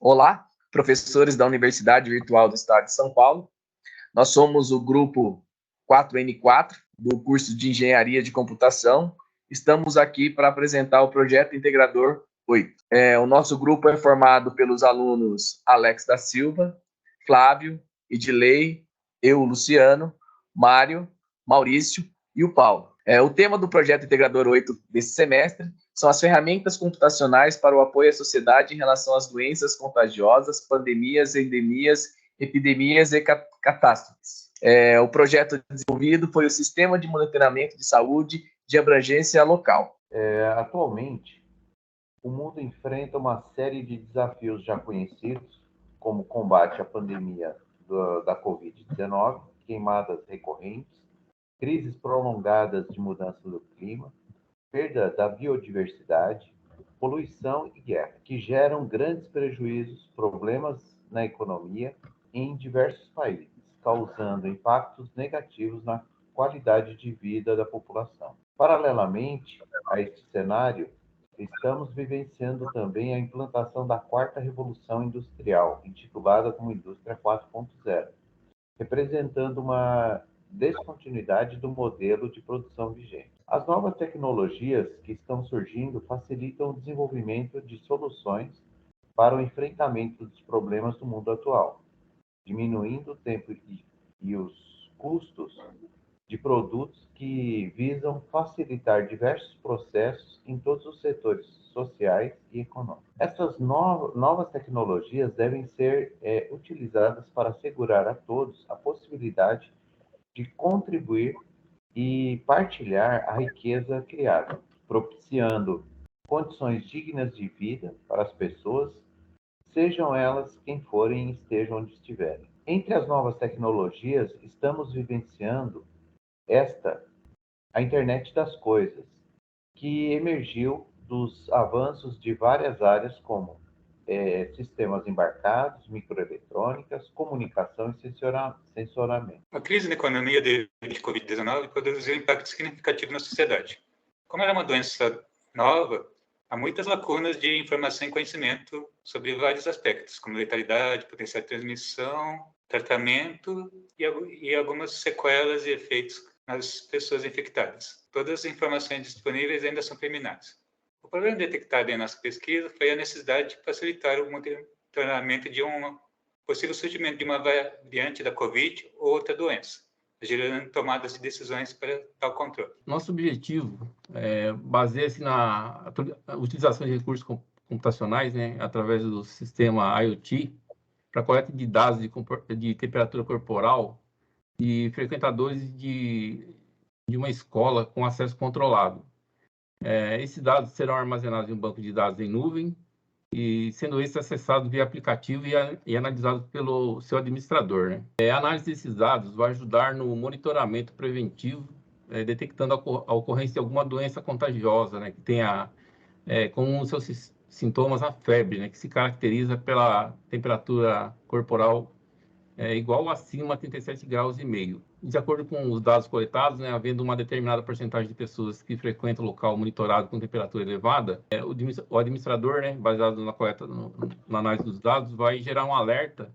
Olá, professores da Universidade Virtual do Estado de São Paulo. Nós somos o grupo 4N4 do curso de Engenharia de Computação. Estamos aqui para apresentar o projeto Integrador 8. O nosso grupo é formado pelos alunos Alex da Silva, Flávio, Edilei, eu, Luciano, Mário, Maurício e o Paulo. O tema do projeto Integrador 8 desse semestre são as ferramentas computacionais para o apoio à sociedade em relação às doenças contagiosas, pandemias, endemias, epidemias e catástrofes. O projeto desenvolvido foi o Sistema de Monitoramento de Saúde de Abrangência Local. Atualmente, o mundo enfrenta uma série de desafios já conhecidos, como o combate à pandemia da Covid-19, queimadas recorrentes, crises prolongadas de mudança do clima, perda da biodiversidade, poluição e guerra, que geram grandes prejuízos, problemas na economia em diversos países, causando impactos negativos na qualidade de vida da população. Paralelamente a este cenário, estamos vivenciando também a implantação da quarta revolução industrial, intitulada como Indústria 4.0, representando uma descontinuidade do modelo de produção vigente. As novas tecnologias que estão surgindo facilitam o desenvolvimento de soluções para o enfrentamento dos problemas do mundo atual, diminuindo o tempo e os custos de produtos que visam facilitar diversos processos em todos os setores sociais e econômicos. Essas novas tecnologias devem ser utilizadas para assegurar a todos a possibilidade de contribuir e partilhar a riqueza criada, propiciando condições dignas de vida para as pessoas, sejam elas quem forem e estejam onde estiverem. Entre as novas tecnologias, estamos vivenciando a internet das coisas, que emergiu dos avanços de várias áreas como sistemas embarcados, microeletrônicas, comunicação e sensoramento. A crise na economia de Covid-19 produziu impacto significativo na sociedade. Como era uma doença nova, há muitas lacunas de informação e conhecimento sobre vários aspectos, como letalidade, potencial de transmissão, tratamento e algumas sequelas e efeitos nas pessoas infectadas. Todas as informações disponíveis ainda são preliminares. O problema detectado em nossa pesquisa foi a necessidade de facilitar o monitoramento de um possível surgimento de uma variante da Covid ou outra doença, gerando tomadas de decisões para tal controle. Nosso objetivo baseia-se na utilização de recursos computacionais, né, através do sistema IoT, para coleta de dados de temperatura corporal de frequentadores de uma escola com acesso controlado. Esses dados serão armazenados em um banco de dados em nuvem, e sendo esses acessados via aplicativo e analisados pelo seu administrador, né? A análise desses dados vai ajudar no monitoramento preventivo, detectando a ocorrência de alguma doença contagiosa, né, que tenha como seus sintomas a febre, né, que se caracteriza pela temperatura corporal igual ou acima de 37,5 graus. De acordo com os dados coletados, né, havendo uma determinada porcentagem de pessoas que frequentam o local monitorado com temperatura elevada, o administrador, né, baseado na coleta, na análise dos dados, vai gerar um alerta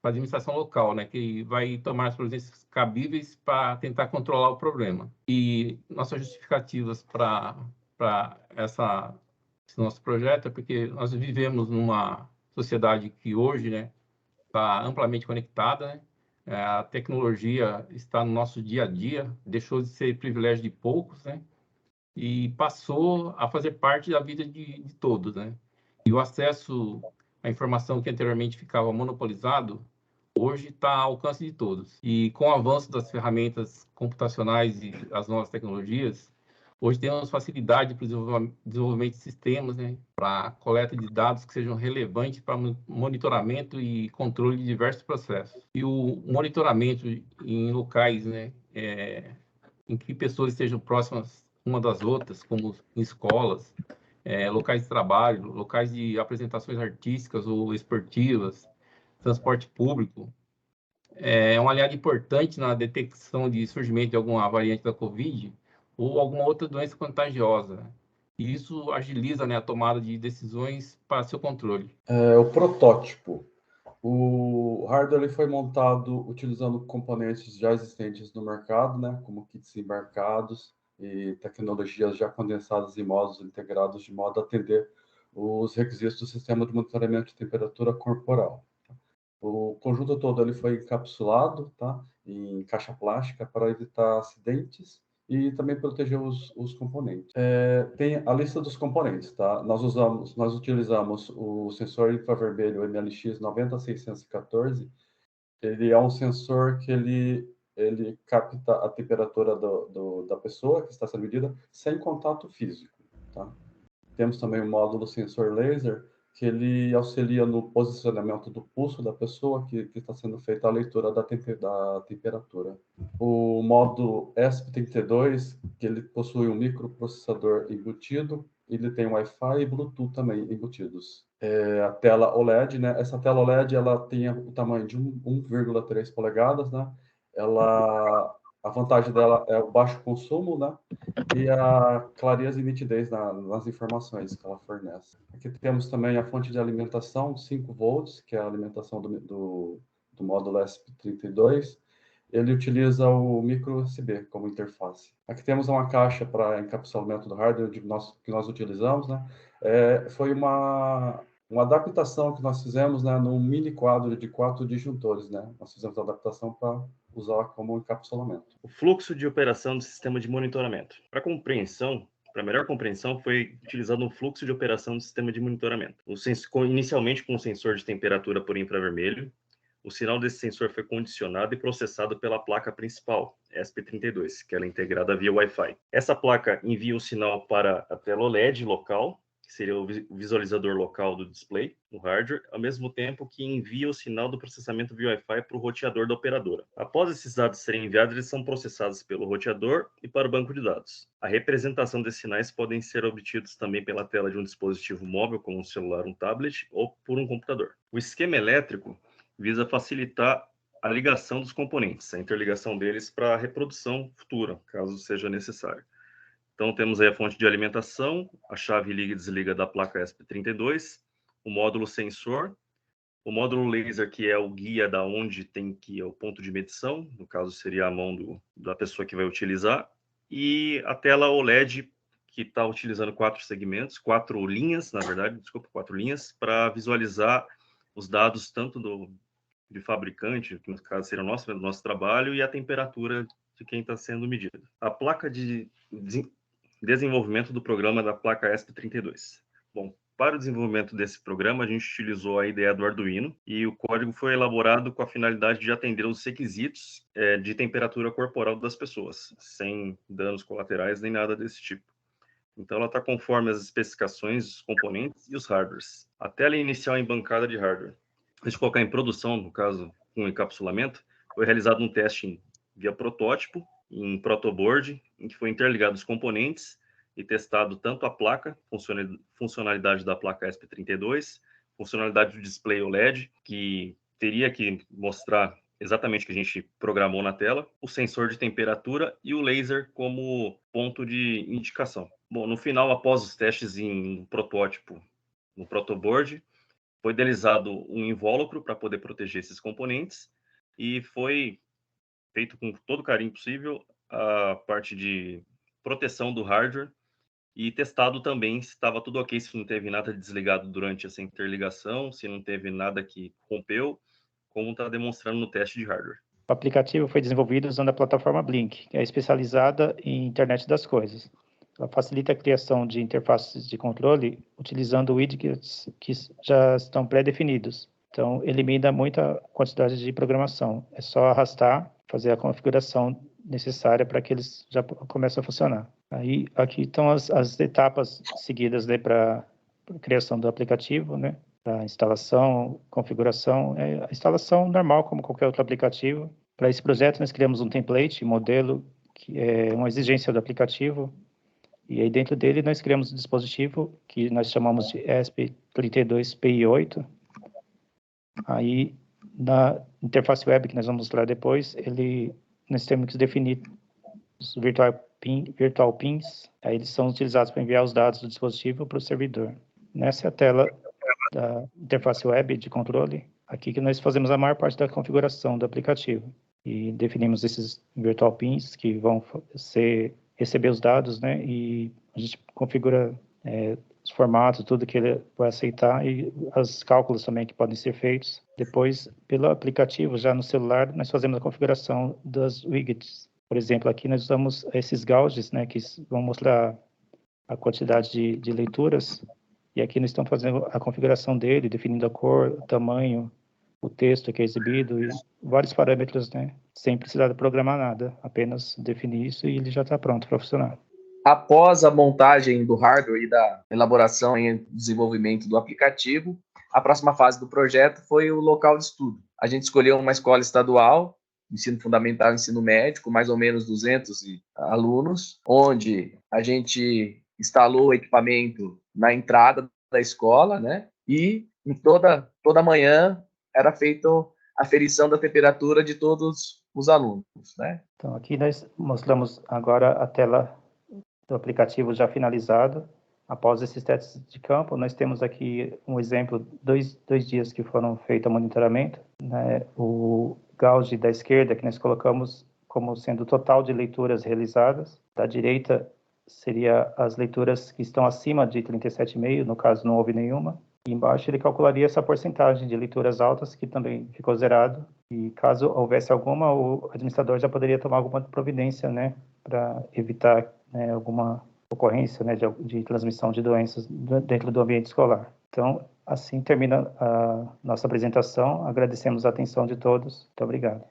para a administração local, né, que vai tomar as providências cabíveis para tentar controlar o problema. E nossas justificativas para esse nosso projeto é porque nós vivemos numa sociedade que hoje, né, está amplamente conectada, né? A tecnologia está no nosso dia a dia, deixou de ser privilégio de poucos, né? E passou a fazer parte da vida de todos, né? E o acesso à informação que anteriormente ficava monopolizado, hoje está ao alcance de todos. E com o avanço das ferramentas computacionais e as novas tecnologias, hoje temos facilidade para o desenvolvimento de sistemas, né, para coleta de dados que sejam relevantes para monitoramento e controle de diversos processos. E o monitoramento em locais, né, em que pessoas estejam próximas uma das outras, como em escolas, locais de trabalho, locais de apresentações artísticas ou esportivas, transporte público, é um aliado importante na detecção de surgimento de alguma variante da Covid ou alguma outra doença contagiosa. e isso agiliza, né, a tomada de decisões para seu controle. O protótipo. O hardware ele foi montado utilizando componentes já existentes no mercado, né, como kits embarcados e tecnologias já condensadas em módulos integrados de modo a atender os requisitos do sistema de monitoramento de temperatura corporal. O conjunto todo ele foi encapsulado, tá, em caixa plástica para evitar acidentes e também proteger os componentes. Tem a lista dos componentes, tá? Nós utilizamos o sensor infravermelho MLX 90614. Ele é um sensor que ele capta a temperatura da pessoa que está sendo medida sem contato físico, tá? Temos também o módulo sensor laser, que ele auxilia no posicionamento do pulso da pessoa que está sendo feita a leitura da temperatura. O módulo ESP32, que ele possui um microprocessador embutido, ele tem Wi-Fi e Bluetooth também embutidos. A tela OLED, né? Essa tela OLED ela tem o tamanho de 1,3 polegadas, né? A vantagem dela é o baixo consumo, né? E a clareza e nitidez nas informações que ela fornece. Aqui temos também a fonte de alimentação, 5 volts, que é a alimentação do módulo ESP32. Ele utiliza o micro USB como interface. Aqui temos uma caixa para encapsulamento do hardware que nós utilizamos, né? Foi uma adaptação que nós fizemos, né, num mini quadro de 4 disjuntores, né? Nós fizemos a adaptação para usar como encapsulamento. O fluxo de operação do sistema de monitoramento. Para melhor compreensão, foi utilizado um fluxo de operação do sistema de monitoramento. Inicialmente com um sensor de temperatura por infravermelho, o sinal desse sensor foi condicionado e processado pela placa principal, ESP32, que ela é integrada via Wi-Fi. Essa placa envia o sinal para a tela OLED local, que seria o visualizador local do display, no hardware, ao mesmo tempo que envia o sinal do processamento via Wi-Fi para o roteador da operadora. Após esses dados serem enviados, eles são processados pelo roteador e para o banco de dados. A representação desses sinais podem ser obtidos também pela tela de um dispositivo móvel, como um celular, um tablet, ou por um computador. O esquema elétrico visa facilitar a ligação dos componentes, a interligação deles para a reprodução futura, caso seja necessário. Então, temos aí a fonte de alimentação, a chave liga e desliga da placa ESP32, o módulo sensor, o módulo laser, que é o guia da onde tem que ir o ponto de medição, no caso seria a mão da pessoa que vai utilizar, e a tela OLED, que está utilizando 4 linhas, para visualizar os dados tanto de fabricante, que no caso seria do nosso trabalho, e a temperatura de quem está sendo medido. A placa de desenvolvimento do programa da placa ESP32. Bom, para o desenvolvimento desse programa, a gente utilizou a ideia do Arduino e o código foi elaborado com a finalidade de atender os requisitos de temperatura corporal das pessoas, sem danos colaterais nem nada desse tipo. Então, ela está conforme as especificações dos componentes e os hardwares. A tela inicial embancada de hardware. Antes de colocar em produção, no caso, com encapsulamento, foi realizado um teste via protótipo, em protoboard, em que foi interligado os componentes e testado tanto a placa, funcionalidade da placa ESP32, funcionalidade do display OLED, que teria que mostrar exatamente o que a gente programou na tela, o sensor de temperatura e o laser como ponto de indicação. Bom, no final, após os testes em protótipo, no protoboard, foi idealizado um invólucro para poder proteger esses componentes e foi feito com todo o carinho possível a parte de proteção do hardware e testado também se estava tudo ok, se não teve nada desligado durante essa interligação, se não teve nada que rompeu, como está demonstrando no teste de hardware. O aplicativo foi desenvolvido usando a plataforma Blink, que é especializada em internet das coisas. Ela facilita a criação de interfaces de controle utilizando widgets que já estão pré-definidos. Então, elimina muita quantidade de programação. É só arrastar, fazer a configuração necessária para que eles já comecem a funcionar. Aí, aqui estão as etapas seguidas, né, para a criação do aplicativo, né? Para instalação, configuração. A instalação normal, como qualquer outro aplicativo. Para esse projeto, nós criamos um template, um modelo, que é uma exigência do aplicativo. E aí, dentro dele, nós criamos um dispositivo que nós chamamos de ESP32PI8. Aí, na interface web, que nós vamos mostrar depois, nós temos que definir os virtual virtual pins, aí eles são utilizados para enviar os dados do dispositivo para o servidor. Nessa é a tela da interface web de controle, aqui que nós fazemos a maior parte da configuração do aplicativo. E definimos esses virtual pins que vão receber os dados, né? E a gente configura os formatos, tudo que ele vai aceitar e os cálculos também que podem ser feitos. Depois, pelo aplicativo, já no celular, nós fazemos a configuração das widgets. Por exemplo, aqui nós usamos esses gauges, né? Que vão mostrar a quantidade de leituras. E aqui nós estamos fazendo a configuração dele, definindo a cor, o tamanho, o texto que é exibido e vários parâmetros, né? Sem precisar de programar nada, apenas definir isso e ele já está pronto para funcionar. Após a montagem do hardware e da elaboração e desenvolvimento do aplicativo, a próxima fase do projeto foi o local de estudo. A gente escolheu uma escola estadual, ensino fundamental e ensino médio, com mais ou menos 200 alunos, onde a gente instalou o equipamento na entrada da escola, né? E em toda manhã era feita a aferição da temperatura de todos os alunos, né? Então, aqui nós mostramos agora a tela do aplicativo já finalizado. Após esses testes de campo, nós temos aqui um exemplo, dois dias que foram feitos o monitoramento, né? O gauge da esquerda, que nós colocamos como sendo o total de leituras realizadas. Da direita, seria as leituras que estão acima de 37,5, no caso não houve nenhuma. E embaixo ele calcularia essa porcentagem de leituras altas, que também ficou zerado. E caso houvesse alguma, o administrador já poderia tomar alguma providência, né, para evitar, né, alguma ocorrência, né, de transmissão de doenças dentro do ambiente escolar. Então, assim termina a nossa apresentação. Agradecemos a atenção de todos. Muito obrigado.